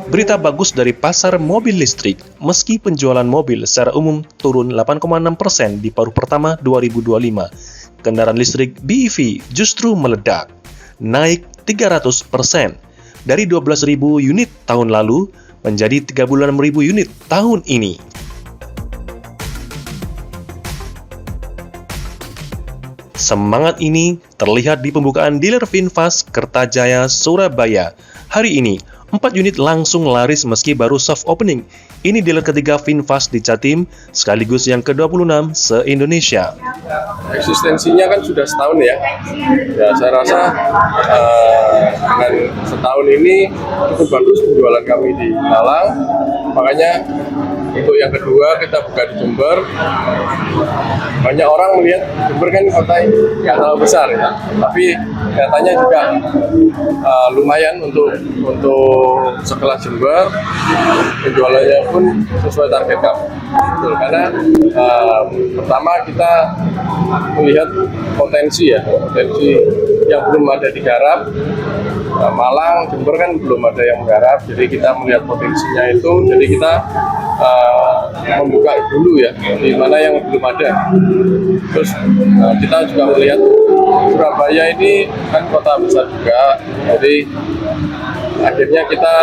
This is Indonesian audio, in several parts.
Berita bagus dari pasar mobil listrik, meski penjualan mobil secara umum turun 8,6% di paruh pertama 2025, kendaraan listrik BEV justru meledak, naik 300%, dari 12.000 unit tahun lalu menjadi 36.000 unit tahun ini. Semangat ini terlihat di pembukaan dealer VinFast Kertajaya, Surabaya. Hari ini, 4 unit langsung laris meski baru soft opening. Ini dealer ketiga VinFast di Jatim, sekaligus yang ke-26 se-Indonesia. Eksistensinya kan sudah setahun ya. Ya saya rasa dengan setahun ini cukup bagus penjualan kami di Malang. Makanya untuk yang kedua kita buka di Jember. Banyak orang melihat Jember kan kota yang terlalu besar ya. Tapi katanya juga lumayan untuk sekelas Jember, penjualannya pun sesuai target kami. Betul, karena pertama kita melihat potensi yang belum ada digarap. Malang, Jember kan belum ada yang menggarap, jadi kita melihat potensinya itu, jadi kita membuka dulu ya, di mana yang belum ada. Terus kita juga melihat Surabaya ini kan kota besar juga, jadi akhirnya kita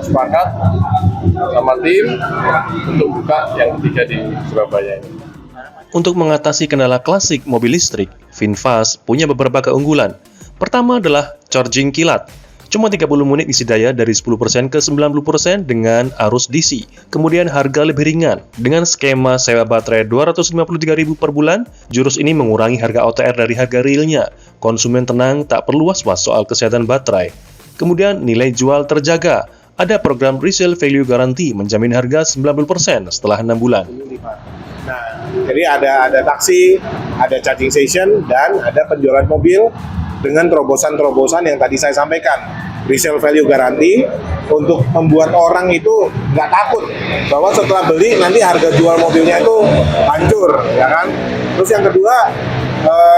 sepakat sama tim untuk buka yang ketiga di Surabaya ini. Untuk mengatasi kendala klasik mobil listrik, VinFast punya beberapa keunggulan. Pertama adalah charging kilat. Cuma 30 menit isi daya dari 10% ke 90% dengan arus DC. Kemudian harga lebih ringan. Dengan skema sewa baterai 253.000 per bulan, jurus ini mengurangi harga OTR dari harga realnya. Konsumen tenang, tak perlu was-was soal kesehatan baterai. Kemudian nilai jual terjaga. Ada program resale value guarantee menjamin harga 90% setelah 6 bulan. Nah, jadi ada taksi, ada charging station, dan ada penjualan mobil dengan terobosan-terobosan yang tadi saya sampaikan. Resale value guarantee untuk membuat orang itu nggak takut bahwa setelah beli nanti harga jual mobilnya itu hancur, ya kan? Terus yang kedua,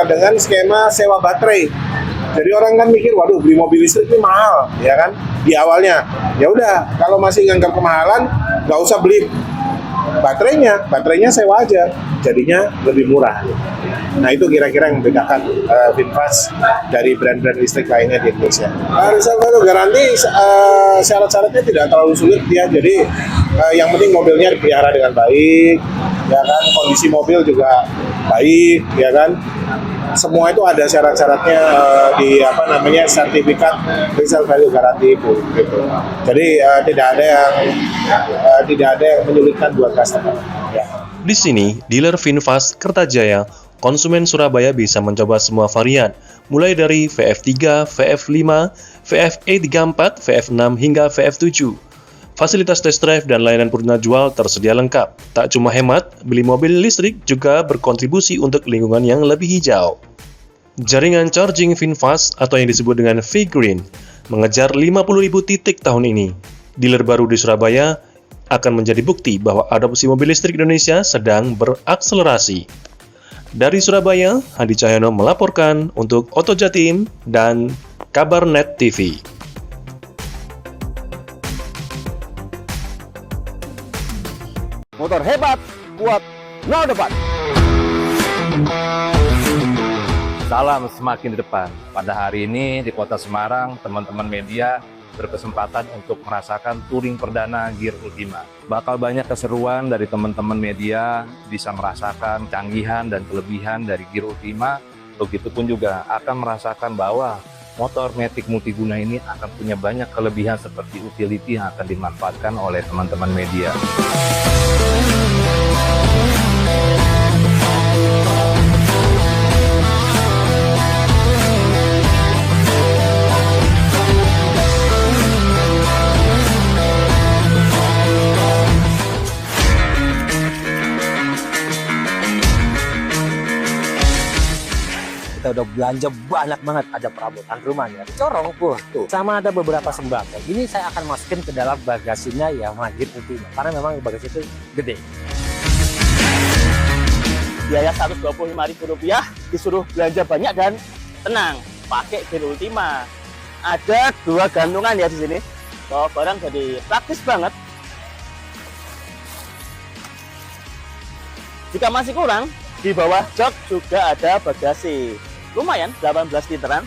dengan skema sewa baterai. Jadi orang kan mikir, waduh beli mobil listrik ini mahal, ya kan? Di awalnya, ya udah kalau masih nganggap kemahalan, nggak usah beli baterainya sewa aja, jadinya lebih murah. Nah itu kira-kira yang membedakan VinFast dari brand-brand listrik lainnya di Indonesia. Resale value garanti syarat-syaratnya tidak terlalu sulit ya, jadi yang penting mobilnya dipelihara dengan baik, ya kan? Kondisi mobil juga baik, ya kan? Semua itu ada syarat-syaratnya di sertifikat resale value guarantee itu gitu. Jadi tidak ada yang menyulitkan buat customer ya. Di sini, dealer VinFast Kertajaya, konsumen Surabaya bisa mencoba semua varian, mulai dari VF3, VF5, VF-E34, VF6 hingga VF7. Fasilitas test drive dan layanan purna jual tersedia lengkap. Tak cuma hemat, beli mobil listrik juga berkontribusi untuk lingkungan yang lebih hijau. Jaringan charging VinFast atau yang disebut dengan V-Green mengejar 50.000 titik tahun ini. Dealer baru di Surabaya akan menjadi bukti bahwa adopsi mobil listrik Indonesia sedang berakselerasi. Dari Surabaya, Hadi Cahyono melaporkan untuk Oto Jatim dan Kabarnet TV. Motor hebat, kuat, no depan. Salam semakin di depan. Pada hari ini di Kota Semarang, teman-teman media berkesempatan untuk merasakan touring perdana Gear Ultima. Bakal banyak keseruan dari teman-teman media, bisa merasakan canggihan dan kelebihan dari Gear Ultima. Begitupun juga akan merasakan bahwa motor Matic multiguna ini akan punya banyak kelebihan seperti utility yang akan dimanfaatkan oleh teman-teman media. Kita udah belanja banyak banget, ada perabotan rumahnya, corong tuh, sama ada beberapa sembako. Ini saya akan masukin ke dalam bagasinya Yamaha Gear Ultima karena memang bagasi itu gede. Biaya Rp125.000 disuruh belanja banyak dan tenang, pakai Gear Ultima. Ada 2 gantungan ya di sini. Bawa barang jadi praktis banget. Jika masih kurang, di bawah jok juga ada bagasi. Lumayan, 18 literan.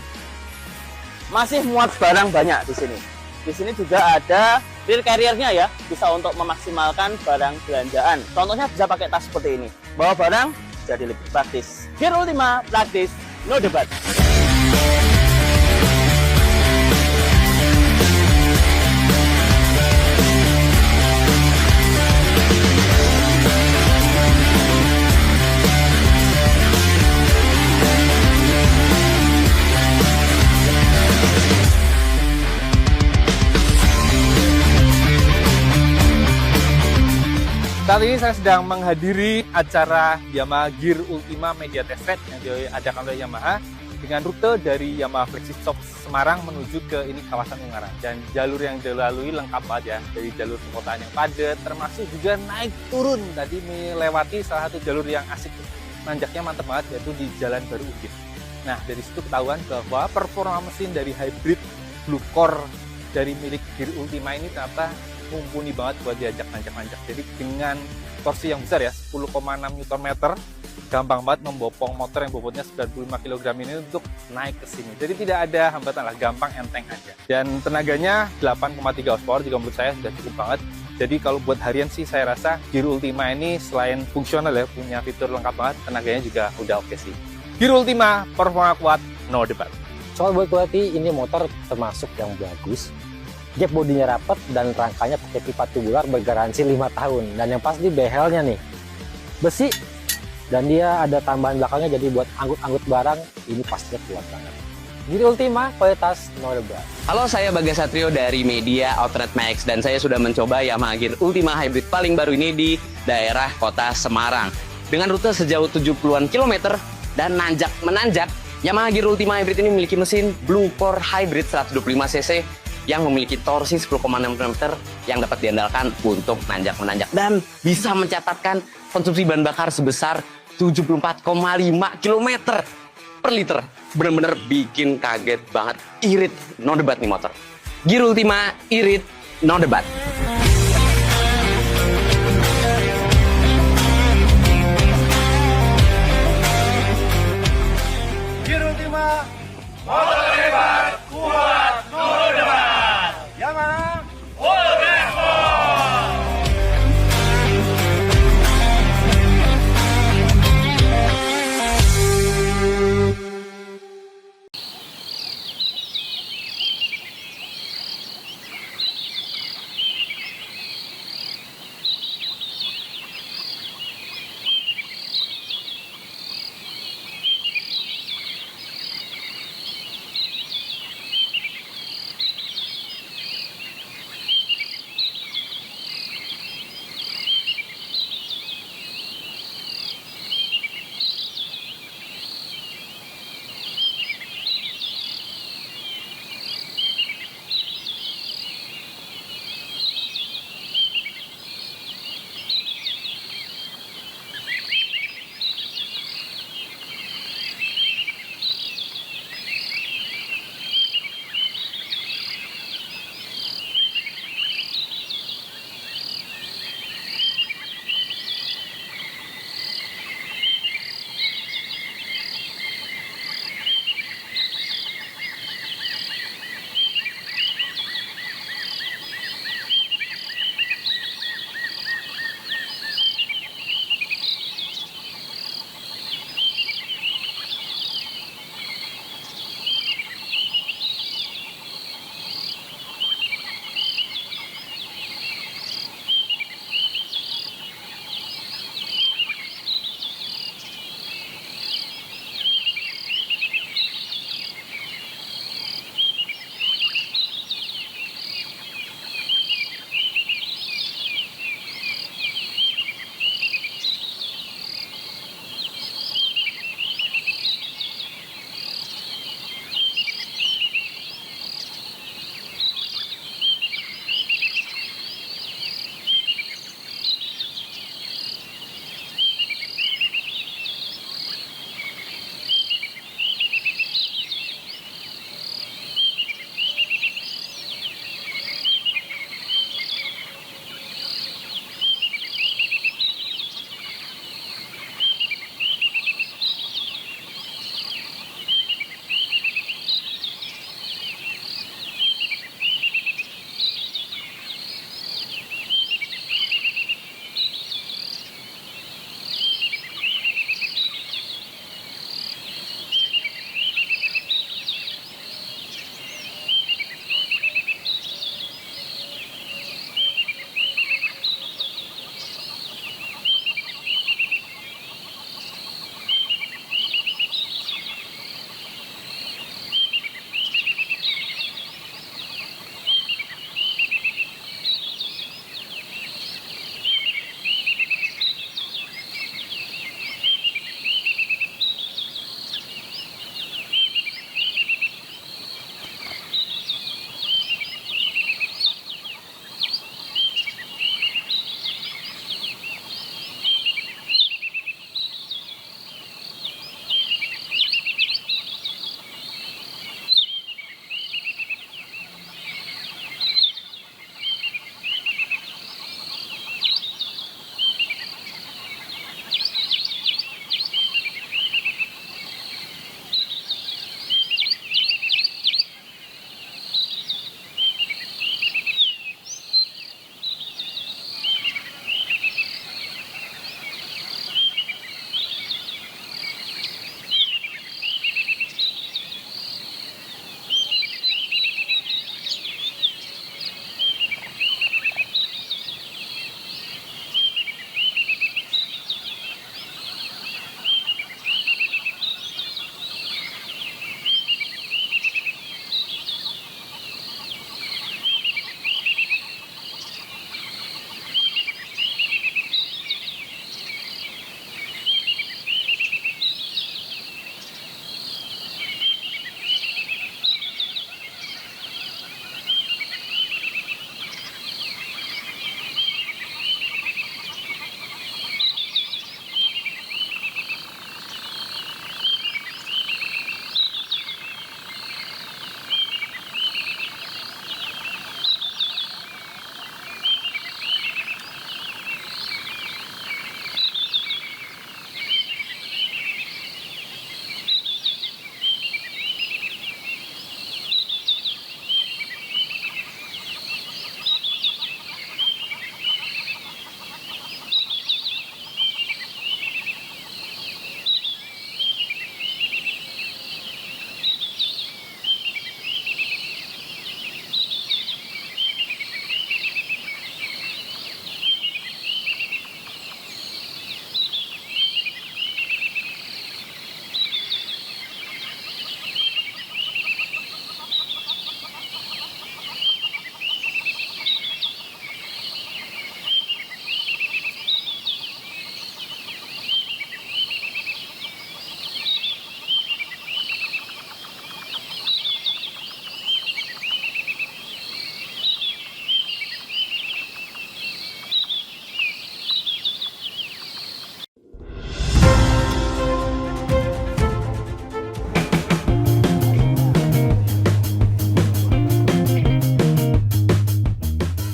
Masih muat barang banyak di sini. Di sini juga ada rear carrier-nya ya, bisa untuk memaksimalkan barang belanjaan. Contohnya bisa pakai tas seperti ini. Bawa barang jadi lebih praktis. Gear Ultima, praktis, no debat. Saat ini saya sedang menghadiri acara Yamaha Gear Ultima Media Test Track yang diadakan oleh Yamaha dengan rute dari Yamaha Flexi Shop Semarang menuju ke ini kawasan Ungaran. Dan jalur yang dilalui lengkap banget ya, dari jalur perkotaan yang padat, termasuk juga naik turun. Tadi melewati salah satu jalur yang asik, nanjaknya mantep banget, yaitu di Jalan Baru Ugin. Nah, dari situ ketahuan bahwa performa mesin dari hybrid Blue Core dari milik Gear Ultima ini ternyata mumpuni banget buat diajak nanjak-nanjak. Jadi dengan torsi yang besar ya, 10,6 Nm, gampang banget membopong motor yang bobotnya 95 kg ini untuk naik ke sini. Jadi tidak ada hambatan lah, gampang enteng aja. Dan tenaganya 8,3 horsepower juga menurut saya sudah cukup banget. Jadi kalau buat harian sih saya rasa Gear Ultima ini selain fungsional ya, punya fitur lengkap banget, tenaganya juga udah oke sih. Gear Ultima, performa kuat, no debat. Soal buat quality, ini motor termasuk yang bagus. Gap bodinya rapat dan rangkanya pakai pipa tubular bergaransi 5 tahun. Dan yang pasti behelnya nih besi, dan dia ada tambahan belakangnya, jadi buat angkut-angkut barang ini pastinya kuat banget. Gear Ultima, kualitas no debat. Halo, saya Bagas Satrio dari Media Outlet Max dan saya sudah mencoba Yamaha Gear Ultima Hybrid paling baru ini di daerah kota Semarang. Dengan rute sejauh 70-an kilometer dan nanjak-menanjak, Yamaha Gear Ultima Hybrid ini memiliki mesin Blue Core Hybrid 125cc yang memiliki torsi 10,6 Nm yang dapat diandalkan untuk nanjak-menanjak dan bisa mencatatkan konsumsi bahan bakar sebesar 74,5 km per liter. Bener-bener bikin kaget banget, irit, no debat nih motor. Gear Ultima, irit, no debat. Gear Ultima, motor hebat, kuat, no debat. Yamaha, all resport.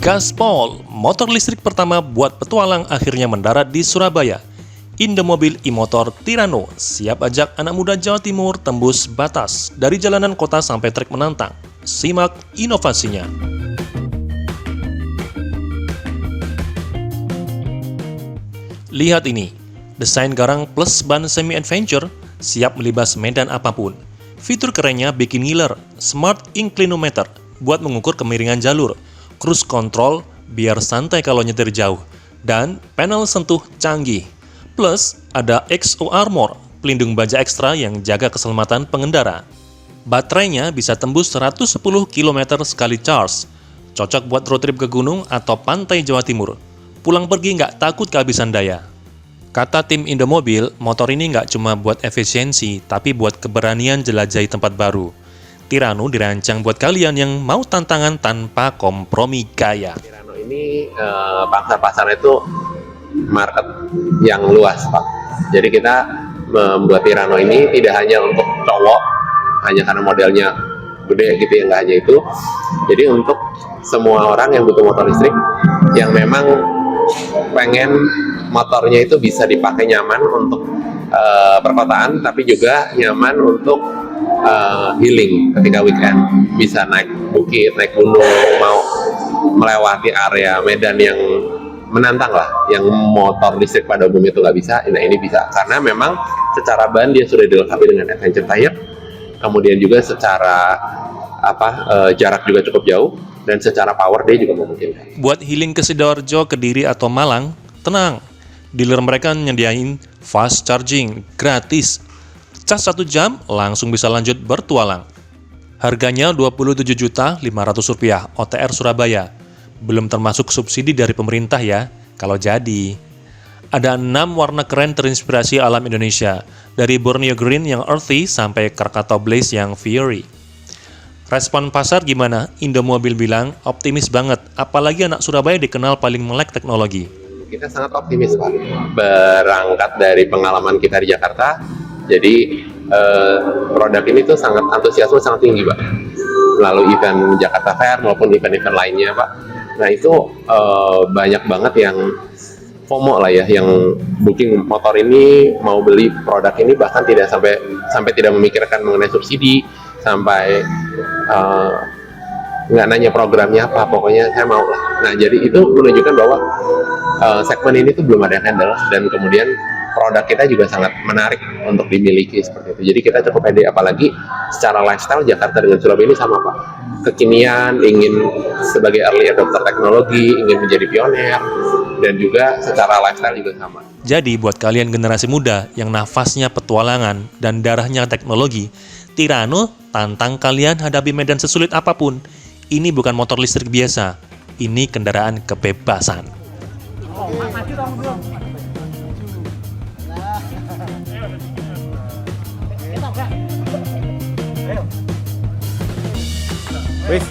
Gaspol, motor listrik pertama buat petualang akhirnya mendarat di Surabaya. Indomobil e-motor Tirano siap ajak anak muda Jawa Timur tembus batas dari jalanan kota sampai trek menantang. Simak inovasinya. Lihat ini, desain garang plus ban semi-adventure siap melibas medan apapun. Fitur kerennya bikin ngiler, Smart Inclinometer buat mengukur kemiringan jalur, cruise control biar santai kalau nyetir jauh, dan panel sentuh canggih. Plus, ada XO Armor, pelindung baja ekstra yang jaga keselamatan pengendara. Baterainya bisa tembus 110 km sekali charge, cocok buat road trip ke gunung atau pantai Jawa Timur. Pulang pergi nggak takut kehabisan daya. Kata tim Indomobil, motor ini nggak cuma buat efisiensi, tapi buat keberanian jelajahi tempat baru. Tirano dirancang buat kalian yang mau tantangan tanpa kompromi gaya. Tirano ini pasar-pasarnya itu market yang luas, Pak. Jadi kita membuat Tirano ini tidak hanya untuk cowok, hanya karena modelnya gede gitu ya, nggak hanya itu. Jadi untuk semua orang yang butuh motor listrik, yang memang pengen motornya itu bisa dipakai nyaman untuk perkotaan, tapi juga nyaman untuk healing ketika weekend. Bisa naik bukit, naik gunung, mau melewati area medan yang menantang lah, yang motor listrik pada umumnya itu nggak bisa. Nah, ini bisa karena memang secara ban dia sudah dilengkapi dengan adventure tire, kemudian juga secara jarak juga cukup jauh, dan secara power dia juga memungkinkan. Buat healing ke Sidoarjo, Kediri, atau Malang, tenang, dealer mereka nyediain fast charging gratis. Cas 1 jam langsung bisa lanjut bertualang. Harganya Rp27.500.000 OTR Surabaya. Belum termasuk subsidi dari pemerintah ya, kalau jadi. Ada 6 warna keren terinspirasi alam Indonesia, dari Borneo Green yang earthy sampai Krakatau Blaze yang fiery. Respon pasar gimana? Indomobil bilang optimis banget, apalagi anak Surabaya dikenal paling melek teknologi. Kita sangat optimis, Pak. Berangkat dari pengalaman kita di Jakarta, jadi produk ini tuh sangat antusiasme sangat tinggi, Pak. Melalui event Jakarta Fair maupun event-event lainnya, Pak. Nah itu banyak banget yang FOMO lah ya, yang booking motor ini, mau beli produk ini, bahkan tidak sampai tidak memikirkan mengenai subsidi, sampai nggak nanya programnya apa, pokoknya saya mau lah. Nah jadi itu menunjukkan bahwa segmen ini tuh belum ada yang handle, dan kemudian produk kita juga sangat menarik untuk dimiliki seperti itu. Jadi kita cukup pede, apalagi secara lifestyle Jakarta dengan Surabaya ini sama, Pak. Kekinian, ingin sebagai early adopter teknologi, ingin menjadi pioner, dan juga secara lifestyle juga sama. Jadi buat kalian generasi muda yang nafasnya petualangan dan darahnya teknologi, Tirano tantang kalian hadapi medan sesulit apapun. Ini bukan motor listrik biasa, ini kendaraan kebebasan. Wis.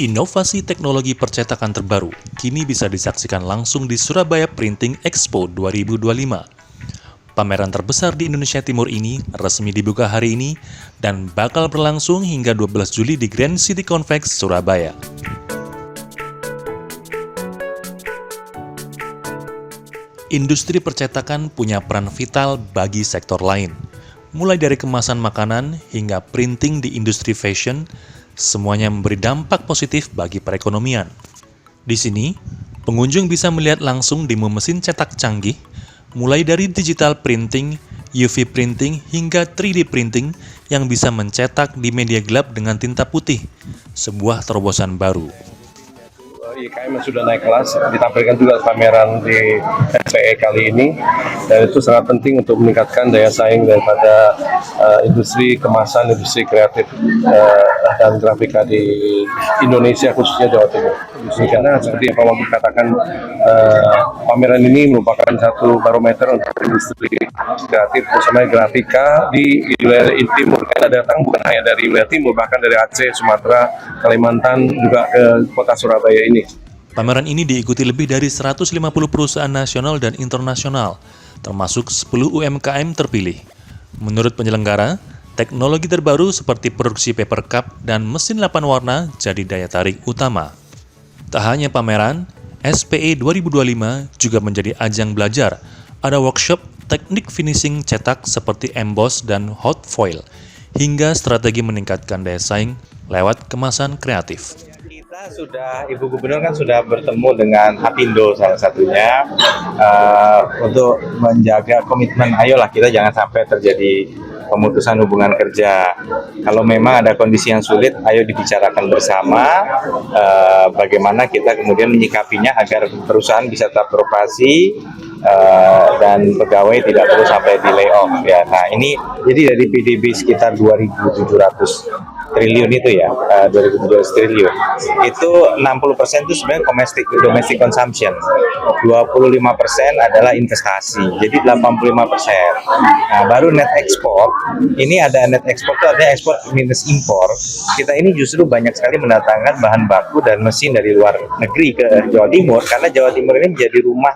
Inovasi teknologi percetakan terbaru kini bisa disaksikan langsung di Surabaya Printing Expo 2025. Pameran terbesar di Indonesia Timur ini resmi dibuka hari ini dan bakal berlangsung hingga 12 Juli di Grand City Convex, Surabaya. Industri percetakan punya peran vital bagi sektor lain, mulai dari kemasan makanan hingga printing di industri fashion, semuanya memberi dampak positif bagi perekonomian. Di sini, pengunjung bisa melihat langsung demo mesin cetak canggih, mulai dari digital printing, UV printing, hingga 3D printing yang bisa mencetak di media gelap dengan tinta putih, sebuah terobosan baru. IKM sudah naik kelas, ditampilkan juga pameran di SPE kali ini, dan itu sangat penting untuk meningkatkan daya saing daripada industri kemasan, industri kreatif dan grafika di Indonesia, khususnya Jawa Timur. Karena seperti yang Pak Wagub katakan, pameran ini merupakan satu barometer untuk industri kreatif, khususnya grafika di wilayah timur. Kita datang bukan hanya dari wilayah timur, bahkan dari Aceh, Sumatera, Kalimantan, juga ke kota Surabaya ini. Pameran ini diikuti lebih dari 150 perusahaan nasional dan internasional, termasuk 10 UMKM terpilih. Menurut penyelenggara, teknologi terbaru seperti produksi paper cup dan mesin 8 warna jadi daya tarik utama. Tak hanya pameran, SPE 2025 juga menjadi ajang belajar. Ada workshop teknik finishing cetak seperti emboss dan hot foil, hingga strategi meningkatkan daya saing lewat kemasan kreatif. Ibu Gubernur kan sudah bertemu dengan Apindo salah satunya untuk menjaga komitmen, ayolah kita jangan sampai terjadi pemutusan hubungan kerja. Kalau memang ada kondisi yang sulit, ayo dibicarakan bersama bagaimana kita kemudian menyikapinya agar perusahaan bisa tetap beroperasi dan pegawai tidak perlu sampai di layoff ya. Nah ini jadi dari PDB sekitar 2.700 triliun itu ya, 2.700 triliun itu 60% itu sebenarnya domestic consumption, 25% adalah investasi, jadi 85%. Nah baru net export, ini ada net export itu artinya ekspor minus impor. Kita ini justru banyak sekali mendatangkan bahan baku dan mesin dari luar negeri ke Jawa Timur, karena Jawa Timur ini menjadi rumah